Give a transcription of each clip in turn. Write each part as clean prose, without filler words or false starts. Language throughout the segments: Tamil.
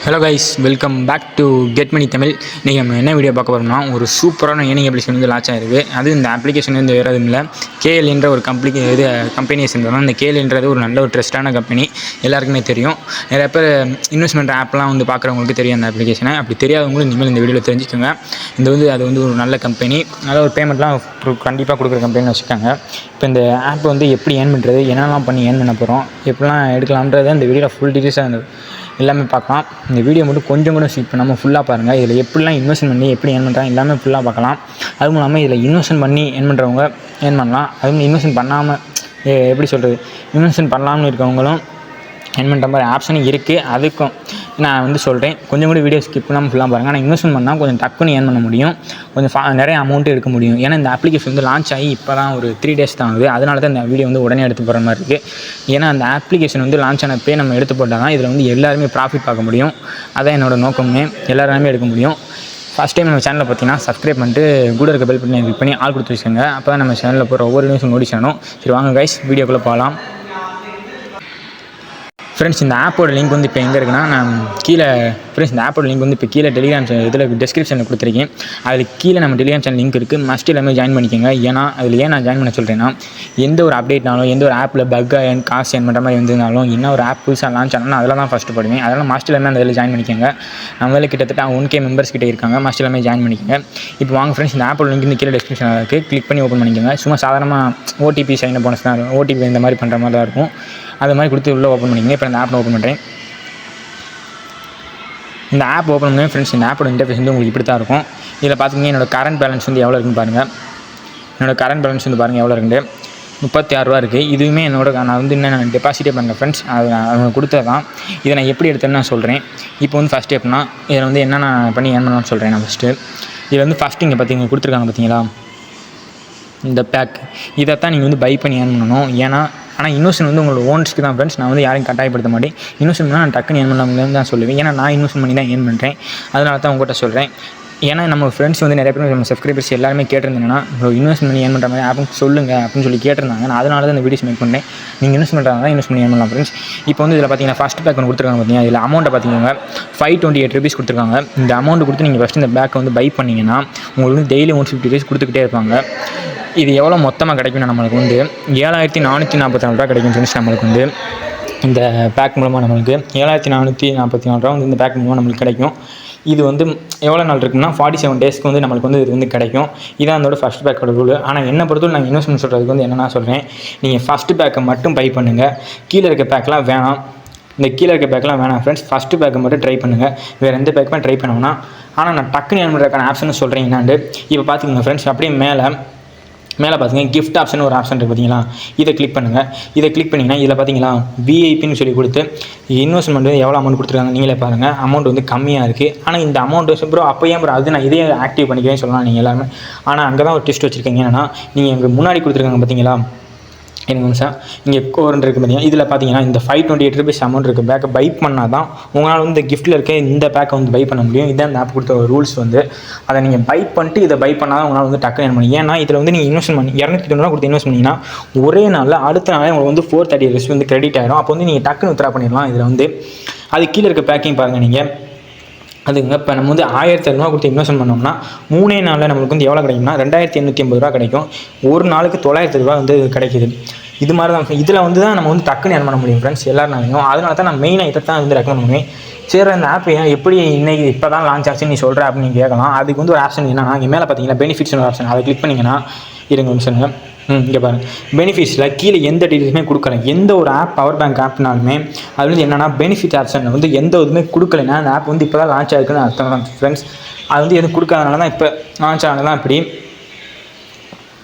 Hello guys, welcome back to Get Money Tamil. இன்றைக்கி நம்ம என்ன வீடியோ பார்க்க போகிறோம்னா, ஒரு சூப்பரான ஏர்னிங் அப்ளிகேஷன் வந்து லான்ச் ஆகிருக்கு. அது இந்த அப்ளிகேஷன் வந்து வேறு எதுவும் இல்லை, கேஎல் என்ற ஒரு கம்பெனியை சேர்ந்தோம். இந்த கேஎல்ன்றது ஒரு நல்ல ஒரு ட்ரஸ்டான கம்பெனி, எல்லாருக்குமே தெரியும். நிறைய பேர் இன்வெஸ்ட்மெண்ட் ஆப்லாம் வந்து பார்க்குறவங்களுக்கு தெரியும் அந்த அப்ளிகேஷனை. அப்படி தெரியாதவங்களும் இனிமேல் இந்த வீடியோவில் தெரிஞ்சுக்கோங்க. அது வந்து ஒரு நல்ல கம்பெனி, நல்ல ஒரு பேமெண்ட்லாம் கண்டிப்பாக கொடுக்குற கம்பெனின்னு வச்சுக்காங்க. இப்போ இந்த ஆப் வந்து எப்படி ஏர்ன் பண்ணுறது, என்னெல்லாம் பண்ணி ஏர்ன் பண்ண போகிறோம், எப்படிலாம் எடுக்கலான்றது அந்த வீடியோவில் ஃபுல் டீட்டெயில்ஸாக எல்லாமே பார்க்கலாம். இந்த வீடியோ மட்டும் கொஞ்சம் கூட ஸ்கிப் பண்ணாமல் ஃபுல்லாக பாருங்கள். இதில் எப்படிலாம் இன்வெஸ்ட் பண்ணி எப்படி ஏர்ன் பண்ணுறாங்க எல்லாமே ஃபுல்லாக பார்க்கலாம். அதுவும் இல்லாமல் இதில் இன்வெஸ்ட் பண்ணி ஏர்ன் பண்ணுறவங்க ஏர்ன் பண்ணலாம். அதுவும் இன்வெஸ்ட் பண்ணாமல் எப்படி சொல்கிறது, இன்வெஸ்ட் பண்ணலாம்னு இருக்கவங்களும் ஏர்ன் பண்ணுற மாதிரி ஆப்ஷனும் இருக்குது. அதுக்கும் நான் வந்து சொல்கிறேன், கொஞ்சம் கூட வீடியோ ஸ்கிப் பண்ணாமல் ஃபுல்லாக பாருங்கள். ஆனால் இன்வெஸ்ட்மெண்ட் பண்ணால் கொஞ்சம் டக்குன்னு ஏர்ன் பண்ண முடியும், கொஞ்சம் நிறைய அமௌண்ட்டு எடுக்க முடியும். ஏன்னா இந்த அப்ளிகேஷன் வந்து லான்ச் ஆகி இப்போ தான் ஒரு 3 days தான் ஆகுது. அதனால தான் இந்த வீடியோ வந்து உடனே எடுத்து போகிற மாதிரி இருக்குது. ஏன்னா அந்த அப்ளிகேஷன் வந்து லான்ச் ஆனப்பே நம்ம எடுத்து போட்டால் தான் இதில் வந்து எல்லாருமே ப்ராஃபிட் பார்க்க முடியும். அதான் என்னோடய நோக்கமே, எல்லாருமே எடுக்க முடியும். ஃபஸ்ட் டைம் நம்ம சேனலில் பார்த்தீங்கன்னா சப்ஸ்கிரைப் பண்ணிட்டு கூட இருக்க பெல் பட்டனை கிளிக் பண்ணி ஆள் கொடுத்து வச்சுக்கோங்க. அப்போ தான் நம்ம சேனலில் போகிற ஒவ்வொரு நியூஸும் நோட்டீஸ் ஆகணும். சரி வாங்க கைஸ், வீடியோக்குள்ளே போகலாம். ஃப்ரெண்ட்ஸ், இந்த ஆப்போட லிங்க் வந்து இப்போ எங்கே இருக்குன்னா, நான் கீழே இந்த ஆப்போட லிங்க் வந்து இப்போ கீழே டெலிகிராம் இதில் டிஸ்கிரிப்ஷனில் கொடுத்துருக்கேன். அதில் கீழே நம்ம டெலிகிராம் சேனல் லிங்க் இருக்குது. மஸ்ட் எல்லாமே ஜாயின் பண்ணிக்கோங்க. ஏன்னா அதில் ஏன் நான் ஜாயின் பண்ண சொல்கிறேன்னா, எந்த ஒரு அப்டேட்னாலும், எந்த ஒரு ஆப்பில் பக்காக காசு ஏர்ன் பண்ணுற மாதிரி இருந்ததுனாலும், என்ன ஒரு ஆப் புதுசாக லான்ச் ஆனாலும் அதில் தான் ஃபஸ்ட்டு போடுவேன். அதனால் மஸ்ட் எல்லாமே அந்த இதில் ஜாயின் பண்ணிக்கோங்க. நம்மள கிட்டத்தட்ட 1K மெம்பர்ஸ் கிட்டே இருக்காங்க. மஸ்ட் எல்லாமே ஜாயின் பண்ணிக்கோங்க. இப்போ வாங்க ஃப்ரெண்ட்ஸ், இந்த ஆப்போட லிங்க் இந்த கீழே டிஸ்கிரிப்ஷனில் இருக்குது. கிளிக் பண்ணி ஓப்பன் பண்ணிக்கோங்க. சும்மா சாதாரணமாக ஓடிபி சைன் அப் போனஸ் தான், ஓடிபி இந்த மாதிரி பண்ணுற மாதிரி தான் இருக்கும். அது மாதிரி கொடுத்து உள்ளே ஓப்பன் பண்ணிக்கோங்க. இப்போ இந்த ஆப் ஓப்பன் பண்ணுறேன். இந்த ஆப் ஓப்பன் பண்ணி ஃப்ரெண்ட்ஸ், இந்த ஆப்போட இன்டர்ஃபேஸ் வந்து உங்களுக்கு இப்படி தான் இருக்கும். இதில் பார்த்தீங்கன்னா என்னோடய கரண்ட் பேலன்ஸ் வந்து எவ்வளோ இருக்குன்னு பாருங்கள். என்னோடய கரண்ட் பேலன்ஸ் வந்து பாருங்கள் எவ்வளோ இருக்குது, 36 ரூபா இருக்குது. இதுவுமே நான் வந்து இன்னும் டெபாசிட்டே பண்ணுறேன் ஃப்ரெண்ட்ஸ். அது அவங்க கொடுத்தது தான். இதை நான் எப்படி எடுத்தேன்னு நான் சொல்கிறேன். இப்போ வந்து ஃபஸ்ட்டு எப்படின்னா, இதில் வந்து என்னென்ன பண்ணி ஏர்ன் பண்ணலாம்னு சொல்கிறேன் நான் ஃபஸ்ட்டு. இதில் வந்து ஃபஸ்ட்டு இங்கே பார்த்தீங்க கொடுத்துருக்காங்க பார்த்தீங்களா, இந்த பேக், இதைத்தான் நீங்கள் வந்து பை பண்ணி ஏர்ன் பண்ணணும். ஆனால் இன்வெஸ்ட்மெண்ட் வந்து உங்களோட ஓன்ஸ்க்கு தான் ஃப்ரெண்ட்ஸ். நான் வந்து யாரையும் கட்டாயப்படுத்த மாட்டேன். இன்வெஸ்ட்மெண்ட் பண்ணால் நான் டக்குன்னு ஏர்ன் பண்ணலாம்னு தான் சொல்லுவேன். ஏன்னா நான் இன்வெஸ்ட் பண்ணி தான் ஏர்ன் பண்ணுறேன். அதனால தான் உங்கள்கிட்ட சொல்கிறேன். ஏன்னா நம்ம ஃப்ரெண்ட்ஸ் வந்து நிறைய பேர் நம்ம சப்ஸ்கிரைபர்ஸ் எல்லாருமே கேட்டிருந்தீங்கன்னா, இன்வெஸ்ட் பண்ணி ஏர்ன் பண்ணுற மாதிரி ஆப்னு சொல்லுங்கள் அப்படின்னு சொல்லி கேட்டிருந்தாங்க. நான் அதனால தான் இந்த வீடியோஸ் மேக் பண்ணேன். நீங்கள் இன்வெஸ்ட் பண்ணுறாங்க தான் இன்வெஸ்ட் பண்ணி ஏர்ன் பண்ணலாம் ஃப்ரெண்ட்ஸ். இப்போ வந்து இதில் பார்த்தீங்கன்னா ஃபஸ்ட் பேக் ஒன்று கொடுத்துருக்காங்க பார்த்தீங்கன்னா, இதில் அமௌண்ட்டை பார்த்தீங்கன்னா 528 rupees கொடுத்துருக்காங்க. இந்த அமௌண்ட் கொடுத்து நீங்கள் ஃபஸ்ட்டு இந்த பேக்கை வந்து பை பண்ணிங்கன்னா உங்களுக்கு வந்து டெய்லி 150 rupees கொடுத்துக்கிட்டே இருப்பாங்க. இது எவ்வளோ மொத்தமாக கிடைக்கும்னா, நம்மளுக்கு வந்து 7444 ரூபா கிடைக்கும் ஃப்ரெண்ட்ஸ். நம்மளுக்கு வந்து இந்த பேக் மூலமாக நம்மளுக்கு 7444 ரூபா வந்து இந்த பேக் மூலமாக நம்மளுக்கு கிடைக்கும். இது வந்து எவ்வளோ நாள் இருக்குன்னா 47 daysக்கு வந்து நம்மளுக்கு வந்து இது வந்து கிடைக்கும். இதான் அதோட ஃபஸ்ட் பேக்கோட ரூல். ஆனால் என்ன பொறுத்தவரை நான் இன்வெஸ்ட்மெண்ட் சொல்கிறதுக்கு வந்து என்னென்னா சொல்கிறேன், நீங்கள் ஃபஸ்ட்டு பேக்கை மட்டும் பை பண்ணுங்கள். கீழே இருக்க பேக்கெலாம் வேணாம். இந்த கீழே இருக்க பேக்கெலாம் வேணாம் ஃப்ரெண்ட்ஸ். ஃபஸ்ட்டு பேக்கை மட்டும் ட்ரை பண்ணுங்கள். வேறு எந்த பேக்குமே ட்ரை பண்ணோம்னா. ஆனால் நான் டக்குன்னு ஏர்ன் பண்ணுறதுக்கான ஆப்ஷன் சொல்கிறேன் என்னாண்டு. இப்போ பார்த்துக்கோங்க ஃப்ரெண்ட்ஸ், அப்படியே மேலே பார்த்தீங்கன்னா கிஃப்ட் ஆப்ஷன் ஒரு ஆப்ஷன் இருக்குது பார்த்தீங்களா, இதை கிளிக் பண்ணுங்கள். இதை கிளிக் பண்ணிங்கன்னா இதில் பார்த்தீங்களா விஐபின்னு சொல்லி கொடுத்து இன்வெஸ்ட்மெண்ட் வந்து எவ்வளோ அமௌண்ட் கொடுத்துருக்காங்க நீங்களே பாருங்கள். அமௌண்ட் வந்து கம்மியாக இருக்குது. ஆனால் இந்த அமௌண்ட் ப்ரோ அப்போ ஏன் ப்ரோ அது நான் இதே ஆக்டிவ் பண்ணிக்கிறேன்னு சொல்லலாம் நீங்கள் எல்லாருமே. ஆனால் அங்கே தான் ஒரு டெஸ்ட் வச்சுருக்கீங்க. என்னென்னா, நீங்கள் எங்களுக்கு முன்னாடி கொடுத்துருக்காங்க பார்த்தீங்களா, எனக்கு நிமிஷம் இங்கே கோரண்ட் இருக்குது பார்த்தீங்கன்னா, இதில் பார்த்தீங்கன்னா இந்த 528 rupees அமௌண்ட் இருக்குது. பேக்கை பை பண்ணால் தான் உங்களால் வந்து இந்த கிஃப்ட்டில் இருக்க இந்த பேக்கை வந்து பை பண்ண முடியும். இதான் இந்த ஆப் கொடுத்த ஒரு ரூல்ஸ் வந்து. அதை நீங்கள் பை பண்ணிட்டு இதை பை பண்ணால் தான் உங்களால் வந்து டக்குன்னு ஏர்ன் பண்ணி. ஏன்னா இதில் வந்து நீங்கள் இன்வெஸ்ட் பண்ணி 290 கொடுத்து இன்வெஸ்ட் பண்ணிங்கன்னா ஒரே நாளில் அடுத்த நாளே உங்களுக்கு வந்து 430 rupees வந்து கிரெடிட் ஆகிடும். அப்போ வந்து நீங்கள் டக்குன்னு வித்ரா பண்ணிடலாம். இதில் வந்து அது கீழே இருக்க பேக்கிங் பாருங்கள் நீங்கள். அதுங்க இப்போ நம்ம வந்து 1200 கொடுத்து இன்வெஸ்ட் பண்ணோம்னா 3 நாளில் நம்மளுக்கு வந்து எவ்வளோ கிடைக்கும்னா 2850 ரூபா கிடைக்கும். ஒரு நாளுக்கு 900 ரூபா வந்து கிடைக்கிது. இது மாதிரி தான் இதில் வந்து தான் நம்ம வந்து டக்குன்னு ஏர்ன் பண்ண முடியும் ஃப்ரெண்ட்ஸ் எல்லாருனாலையும். அதனால தான் நான் மெயினாக இதை தான் வந்து ரெக்கமெண்ட் பண்ணுவேன். சரி, அந்த ஆப் ஏன் எப்படி இன்றைக்கி இப்போ தான் லான்ச் ஆச்சு நீ சொல்கிற அப்படின்னு நீங்கள் கேட்கலாம். அதுக்கு வந்து ஒரு ஆப்ஷன் என்னன்னா, இங்கே மேலே பார்த்தீங்கன்னா பெனிஃபிட்ஸ்னு ஒரு ஆப்ஷன், அதை கிளிக் பண்ணிங்கன்னா இருங்க நிமிஷங்க. இங்கே பாருங்கள், பெனிஃபிட்ஸில் கீழே எந்த டீட்டெயில்ஸுமே கொடுக்கல. எந்த ஒரு ஆப் பவர் பேங்க் ஆப்னாலுமே அது வந்து என்னென்னா பெனிஃபிட் ஆப்ஷன் வந்து எந்த இதுவுமே கொடுக்கலைன்னா அந்த ஆப் வந்து இப்போ தான் லான்ச் ஆகிருக்குன்னு அர்த்தம் தான் ஃப்ரெண்ட்ஸ். அது வந்து எதுவும் கொடுக்காதனால தான் இப்போ லான்ச் ஆனதான் இப்படி.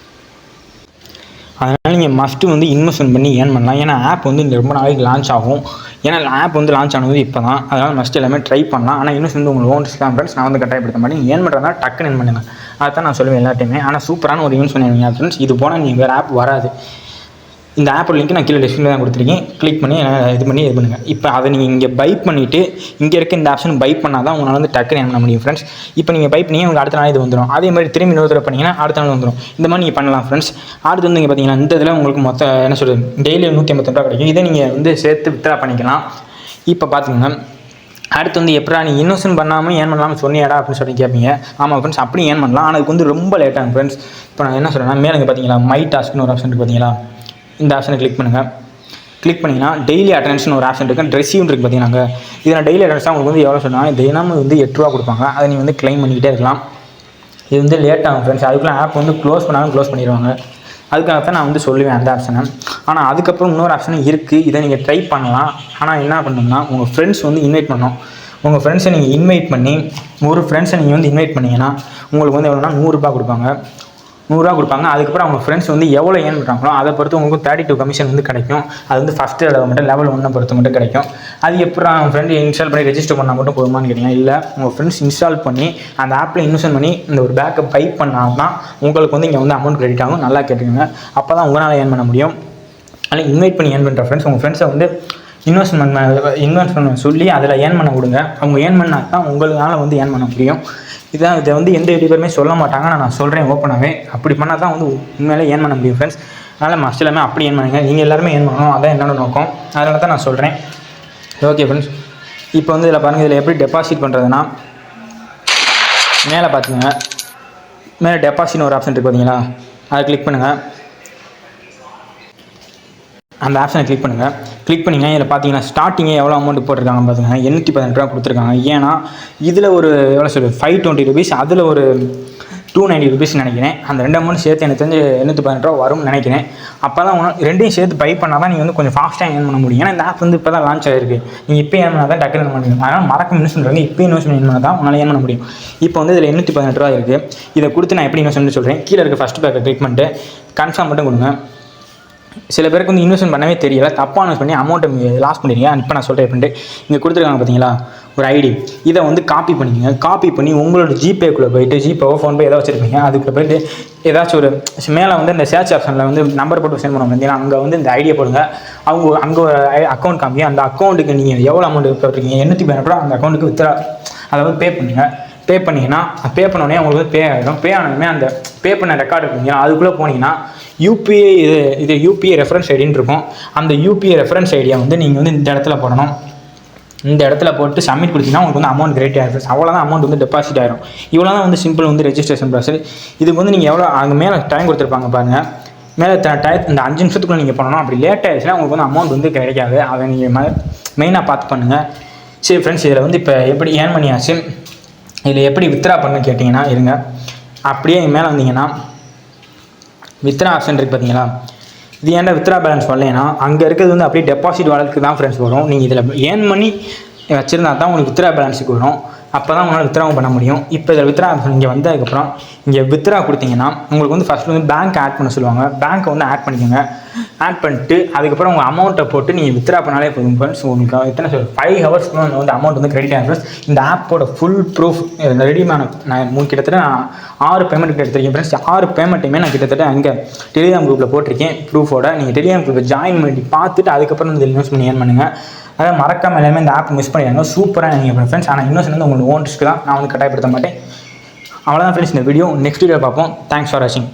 அதனால் நீங்கள் மஸ்ட்டு வந்து இன்வெஸ்ட்மெண்ட் பண்ணி ஏர்ன் பண்ணலாம். ஏன்னா ஆப் வந்து இந்த ரொம்ப நாளைக்கு லான்ச் ஆகும். ஏன்னா ஆப் வந்து லான்ச் ஆனது இப்போ தான். அதனால் மஸ்ட் எல்லாமே ட்ரை பண்ணலாம். ஆனால் இன்வெஸ்ட் வந்து உங்களுக்கு ஓன் ரிஸ்க் தான் ஃப்ரெண்ட்ஸ். நான் வந்து கட்டாயப்படுத்த மாட்டேன். ஏர்ன் பண்ணுறதா டக்குன்னு ஏர்ன் பண்ணுங்கள். அதுதான் நான் சொல்லுவேன் எல்லாத்தையுமே. ஆனால் சூப்பரான ஒரு இன்வெஸ்ட் பண்ணுவீங்க ஃப்ரெண்ட்ஸ். இது போனால் நீங்கள் வேறு ஆப் வராது. இந்த ஆப்போட லிங்க் நான் கீழே டிஸ்கிரிப்ஷனில் தான் கொடுத்துருக்கேன். கிளிக் பண்ணி இது பண்ணுங்கள். இப்போ அதை நீங்கள் இங்கே பை பண்ணிவிட்டு இங்கே இருக்க இந்த ஆப்ஷன் பை பண்ணால் தான் உங்களால் வந்து டக்குன்னு ஏர்ன் பண்ண முடியும் ஃப்ரெண்ட்ஸ். இப்போ நீங்கள் பை பண்ணி உங்களுக்கு அடுத்த நாள் இது வந்துடும். அதே மாதிரி திரும்பி இன்னொரு தடவை பண்ணிங்கன்னா அடுத்த நாள் வந்துடும். இந்த மாதிரி நீங்கள் பண்ணலாம் ஃப்ரெண்ட்ஸ். அடுத்து வந்து இங்கே பார்த்தீங்கன்னா இந்த இதில் உங்களுக்கு மொத்தம் என்ன சொல்கிறது டெய்லி 152 ரூபா கிடைக்கும். இதை நீங்கள் வந்து சேர்த்து வித்ரா பண்ணிக்கலாம். இப்போ பார்த்திங்கன்னா அடுத்து வந்து எப்படா நீ இன்வெஸ்ட்மெண்ட் பண்ணாமல் ஏன் பண்ணலாம்னு சொன்னியாடா அப்படின்னு சொல்லி கேட்பீங்க. ஆமாம் ஃப்ரெண்ட்ஸ், அப்படி ஏன் பண்ணலாம். ஆனால் அதுக்கு வந்து ரொம்ப லேட்டாகும் ஃப்ரெண்ட்ஸ். இப்போ நான் என்ன சொல்கிறேன்னா, மேலே பார்த்தீங்களா மை டாஸ்க்னு ஒரு ஆப்ஷன் இருக்குது பார்த்தீங்களா, இந்த ஆப்ஷனை கிளிக் பண்ணுங்கள். கிளிக் பண்ணிங்கன்னா டெய்லி அட்டெண்டன்ஸ்னு ஒரு ஆப்ஷன் இருக்குது, ரெசியூம் இருக்குது பார்த்தீங்கன்னா. இதில் டெய்லி அட்டெண்டன்ஸ் உங்களுக்கு வந்து எவ்வளோ சொன்னால் தினமும் வந்து 8 ரூபா கொடுப்பாங்க. அதை நீங்கள் வந்து க்ளைம் பண்ணிக்கிட்டே இருக்கலாம். இது வந்து லேட் ஆகும் ஃப்ரெண்ட்ஸ். அதுக்குள்ளே ஆப் வந்து க்ளோஸ் பண்ணாலும் க்ளோஸ் பண்ணிடுவாங்க. அதுக்காகத்தான் நான் வந்து சொல்லுவேன் அந்த ஆப்ஷனை. ஆனால் அதுக்கப்புறம் இன்னொரு ஆப்ஷனும் இருக்குது, இதை நீங்கள் ட்ரை பண்ணலாம். ஆனால் என்ன பண்ணணும்னா, உங்கள் ஃப்ரெண்ட்ஸ் வந்து இன்வைட் பண்ணணும். உங்கள் ஃப்ரெண்ட்ஸை நீங்கள் இன்வைட் பண்ணி, ஒரு ஃப்ரெண்ட்ஸை நீங்கள் வந்து இன்வைட் பண்ணிங்கன்னா உங்களுக்கு வந்து எவ்வளோனா 100 ரூபா கொடுப்பாங்க. 100 ரூபா கொடுப்பாங்க. அதுக்கப்புறம் அவங்க ஃப்ரெண்ட்ஸ் வந்து எவ்வளோ ஏர்ன் பண்ணுறாங்களோ அதை பொறுத்து உங்களுக்கு 32 கமிஷன் வந்து கிடைக்கும். அது வந்து ஃபஸ்ட்டு லெவல் மட்டும், லெவல் 1 பொறுத்து மட்டும் கிடைக்கும். அது எப்படி அவங்க ஃப்ரெண்டு இன்ஸ்டால் பண்ணி ரெஜிஸ்டர் பண்ணால் மட்டும் போதுமான்னு கேட்டிங்கன்னா, இல்லை, உங்கள் ஃப்ரெண்ட்ஸ் இன்ஸ்டால் பண்ணி அந்த ஆப்பில் இன்வெஸ்ட் பண்ணி இந்த ஒரு பேக்கை பை பண்ணால் தான் உங்களுக்கு வந்து இங்கே வந்து அமௌண்ட் கிரெடிட் ஆகும். நல்லா கேட்டுக்கோங்க. அப்போ தான் உங்களால் ஏர்ன் பண்ண முடியும். அதில் இன்வைட் பண்ணி ஏர்ன் பண்ணுற ஃப்ரெண்ட்ஸ் உங்கள் ஃப்ரெண்ட்ஸை வந்து இன்வெஸ்ட் பண்ண சொல்லி அதில் ஏர்ன் பண்ண கொடுங்க. அவங்க ஏர்ன் பண்ணால் தான் உங்களால் வந்து ஏர்ன் பண்ண முடியும். இதை வந்து எந்த யூடியூபருமே சொல்ல மாட்டாங்க. நான் சொல்கிறேன் ஓப்பனாகவே. அப்படி பண்ணால் தான் வந்து உண்மையிலே ஏர்ன் பண்ண முடியும் ஃப்ரெண்ட்ஸ். அதனால் மஸ்ட் எல்லாமே அப்படி ஏர்ன் பண்ணுங்க. நீங்கள் எல்லாருமே ஏர்ன் பண்ணணும், அதான் என்னோட நோக்கம். அதனால தான் நான் சொல்கிறேன். ஓகே ஃப்ரெண்ட்ஸ், இப்போ வந்து இதில் பாருங்கள், இதில் எப்படி டெபாசிட் பண்ணுறதுன்னா, மேலே பார்த்துங்க, மேலே டெபாசிட்னு ஒரு ஆப்ஷன் இருக்குது பார்த்தீங்களா, அதை கிளிக் பண்ணுங்கள். அந்த ஆப்ஷனை கிளிக் பண்ணுங்கள். கிளிக் பண்ணிங்கன்னா இதில் பார்த்தீங்கன்னா ஸ்டார்டிங்கே எவ்வளோ அமௌண்ட் போட்டிருக்காங்க பார்த்துங்க, 818 ரூபா கொடுத்துருக்காங்க. ஏன்னா இதில் ஒரு எவ்வளோ சொல்லுது 520 ருபீஸ், அதில் ஒரு 290 ருபீஸ் நினைக்கிறேன். அந்த 2 அமௌண்ட் சேர்த்து எனக்கு தெரிஞ்சு 818 ரூபா வரும்னு நினைக்கிறேன். அப்போ தான் ரெண்டையும் சேர்த்து பை பண்ணால் தான் நீங்கள் வந்து கொஞ்சம் ஃபாஸ்ட்டாக ஏர்ன் பண்ண முடியும். ஏன்னா இந்த ஆப் வந்து இப்போ தான் லான்ச் ஆகிருக்கு. நீங்கள் இப்போ ஏர்ன் பண்ணால் தான் டக்குனு ஏர்ன் பண்ணுவீங்க. அதனால் மறக்காம இன்வெஸ்ட் பண்ணுறாங்க. இப்போ இன்வெஸ்ட்மெண்ட் பண்ணால் தான் உங்களால் ஏர்ன் பண்ண முடியும். இப்போ வந்து இதில் 818 ரூபா இருக்குது. இதை கொடுத்து நான் எப்படி இன்வெஸ்ட்மெண்ட் சொல்கிறேன். கீழே இருக்க ஃபஸ்ட் பேக்கை கிளிக் பண்ணிட்டு கன்ஃபார்ம் மட்டும் கொடுங்க. சில பேருக்கு வந்து இன்வெஸ்ட்மெண்ட் பண்ணவே தெரியல, தப்பாக இன்வெஸ்ட் பண்ணி அமௌண்ட்டை லாஸ் பண்ணிடுங்க. இப்போ நான் சொல்கிறேன் எப்படின்ட்டு, இங்கே கொடுத்துருக்காங்க பார்த்தீங்களா ஒரு ஐடி, இதை வந்து காப்பி பண்ணிக்கோங்க. காப்பி பண்ணி உங்களோட ஜிபேக்குள்ளே போய்ட்டு, ஜிபேவோ ஃபோன்பே ஏதோ வச்சுருப்பீங்க, அதுக்குள்ளே போய்ட்டு ஏதாச்சும் ஒரு மேலே வந்து இந்த சர்ச் ஆப்ஷனில் வந்து நம்பர் போட்டு சென்ட் பண்ணுவாங்க பார்த்தீங்கன்னா, அங்கே வந்து இந்த ஐடியா போடுங்க. அவங்க அங்கே ஒரு அக்கௌண்ட் காமிங்க. அந்த அக்கௌண்ட்டுக்கு நீங்கள் எவ்வளோ அமௌண்ட் போட்டிருக்கீங்க, 818 ரூபா அந்த அக்கௌண்ட்டுக்கு வித்ரா, அதை வந்து பே பண்ணுங்கள். பே பண்ணிங்கன்னா பே பண்ணோடனே உங்களுக்கு வந்து பே ஆகிடும். பே ஆனதுமே அந்த பே பண்ண ரெக்கார்டு இருக்குங்க, அதுக்குள்ளே போனீங்கன்னா யூபிஐ இது யூபிஐ ரெஃபரன்ஸ் ஐடின்னு இருக்கும். அந்த யூபிஐ ரெஃபரன்ஸ் ஐடியா வந்து நீங்கள் வந்து இந்த இடத்துல போடணும். இந்த இடத்துல போட்டு சப்மிட் கொடுத்தீங்கன்னா உங்களுக்கு வந்து அமௌண்ட் கிரெடிட் ஆகிடும். அவ்வளோதான், அமௌண்ட் வந்து டெபாசிட் ஆகிடும். இவ்வளோ தான் வந்து சிம்பிள் வந்து ரெஜிஸ்ட்ரேஷன் ப்ராசஸ். இதுக்கு வந்து நீங்கள் எவ்வளோ அங்கே மேலே டைம் கொடுத்துருப்பாங்க பாருங்கள். மேலே இந்த 5 நிமிஷத்துக்குள்ளே நீங்கள் பண்ணணும். அப்படி லேட் ஆகிடுச்சுன்னா உங்களுக்கு வந்து அமௌண்ட் வந்து கிடைக்காது. அதை நீங்கள் மெயினாக பார்த்து பண்ணுங்கள். சரி ஃப்ரெண்ட்ஸ், இதில் வந்து இப்போ எப்படி ஏர்ன் பண்ணியாச்சு, இதில் எப்படி வித்ரா பண்ணு கேட்டிங்கன்னா இருங்க. அப்படியே மேலே வந்தீங்கன்னா வித்ரா ஆப்ஷன் இருக்குது பார்த்தீங்களா, இது ஏன்டா வித்ரா பேலன்ஸ் வரலைன்னா, அங்கே இருக்கிறது வந்து அப்படியே டெபாசிட் வாலெட்டுக்கு தான் ஃப்ரெண்ட்ஸ் வரும். நீங்கள் இதில் ஏர்ன் பண்ணி வச்சுருந்தா தான் உங்களுக்கு வித்ரா பேலன்ஸுக்கு வரும். அப்போ தான் உங்களால் வித்ராவும் பண்ண முடியும். இப்போ இதில் வித்ரா ஆப்ஷன் இங்கே வந்ததுக்கப்புறம் இங்கே வித்ரா கொடுத்தீங்கன்னா உங்களுக்கு வந்து ஃபஸ்ட்டு வந்து பேங்க் ஆட் பண்ண சொல்லுவாங்க. பேங்க்கை வந்து ஆட் பண்ணிக்கோங்க. ஆட் பண்ணிட்டு அதுக்கப்புறம் உங்கள் அமௌண்ட்டை போட்டு நீங்கள் வித்ரா பண்ணாலே போதும் ஃப்ரெண்ட்ஸ். உங்களுக்கு எத்தனை 5 ஹவர்ஸ்க்கு வந்து அமௌண்ட் வந்து கிரெடிட் ஆகும் ஃப்ரெண்ட்ஸ். இந்த ஆப்போட ஃபுல் ப்ரூஃப் ரெடிமான நான் கிட்டத்தட்ட 6 பேமெண்ட் எடுத்திருக்கேன் ஃப்ரெண்ட்ஸ். 6 பேமெண்ட்டுமே நான் கிட்டத்தட்ட அங்கே டெலிகிராம் குரூப்பில் போட்டிருக்கேன் ப்ரூஃபோட. நீங்கள் டெலிகிராம் குரூப்பில் ஜாயின் பண்ணி பார்த்துட்டு அதுக்கப்புறம் வந்து இன்வெஸ்ட் பண்ணி ஏர்ன் பண்ணுங்கள். அதாவது மறக்காம எல்லாமே இந்த ஆப் மிஸ் பண்ணிடுறாங்க. சூப்பராக நீங்கள் ஃப்ரெண்ட்ஸ். ஆனால் இன்வெஸ்ட் வந்து உங்களுக்கு ஓன் ரிஸ்க் தான், நான் வந்து கட்டாயப்படுத்த மாட்டேன். அவ்வளோதான் ஃப்ரெண்ட்ஸ் இந்த வீடியோ. நெக்ஸ்ட் வீடியோ பார்ப்போம். தேங்க்ஸ் ஃபார் வாட்சிங்.